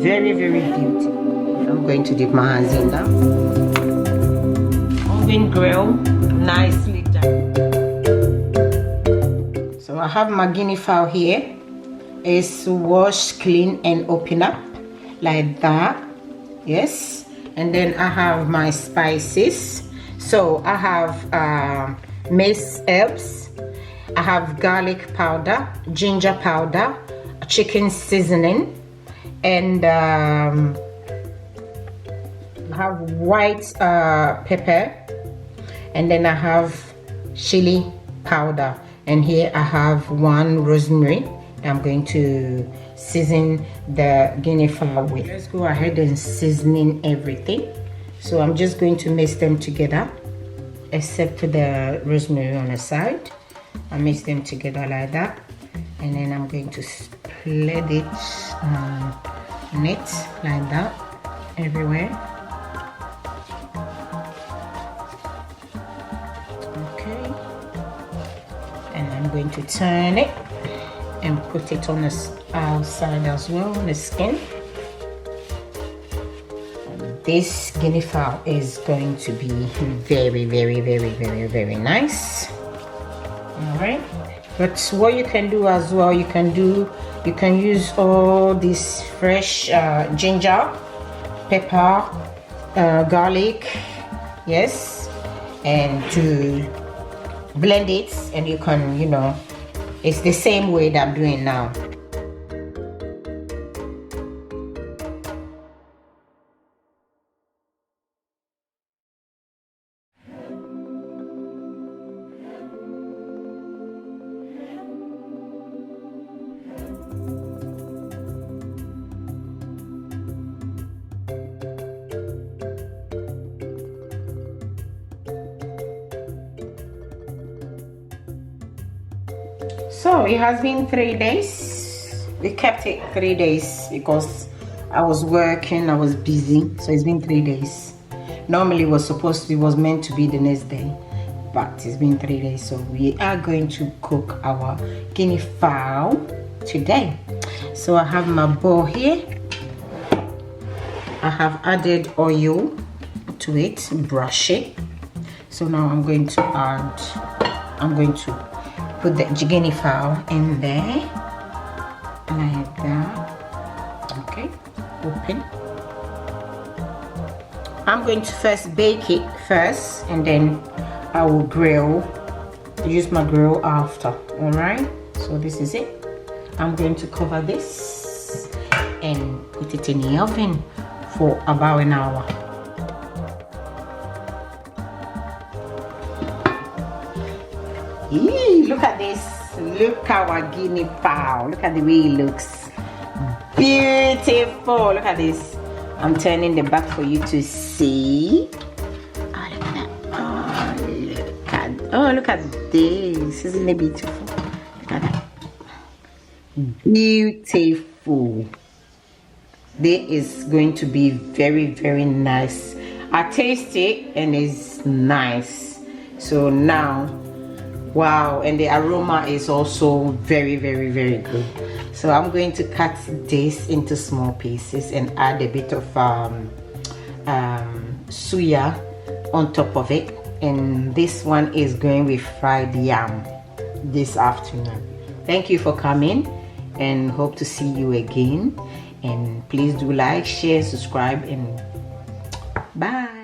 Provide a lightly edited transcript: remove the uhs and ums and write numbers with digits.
very beautiful. I'm going to dip my hands in now. Oven grill, nicely done. So I have my guinea fowl here. It's washed, clean, and open up like that. Yes. And then I have my spices. So I have minced herbs. I have garlic powder, ginger powder, chicken seasoning, and I have white pepper, and then I have chili powder, and here I have 1 rosemary. I'm going to season the guinea fowl with. Let's go ahead and seasoning everything. So I'm just going to mix them together, except the rosemary on the side. I mix them together like that, and then I'm going to spread it neat like that everywhere. Okay, and I'm going to turn it and put it on the outside as well, on the skin. This guinea fowl is going to be very nice. All right, but what you can do as well, you can use all this fresh ginger, pepper, garlic, yes, and to blend it, and you can, you know, it's the same way that I'm doing now. So it has been 3 days. We kept it 3 days because I was working, I was busy. So it's been 3 days. Normally it was meant to be the next day, but it's been 3 days. So we are going to cook our guinea fowl today. So I have my bowl here. I have added oil to it, brush it. So now I'm going to put the guinea fowl in there like that. Okay, open. I'm going to first bake it first, and then I will use my grill after. All right, so this is it. I'm going to cover this and put it in the oven for about an hour. Look at this. Look at our guinea fowl. Look at the way it looks. Beautiful. Look at this. I'm turning the back for you to see. Oh, look at that. Oh, look at this. Isn't it beautiful? Look at that. Beautiful. This is going to be very nice. I taste it and it's nice. So now, wow, and the aroma is also very good. So I'm going to cut this into small pieces and add a bit of suya on top of it, and this one is going with fried yam this afternoon. Thank you for coming, and hope to see you again. And please do like, share, subscribe, and bye.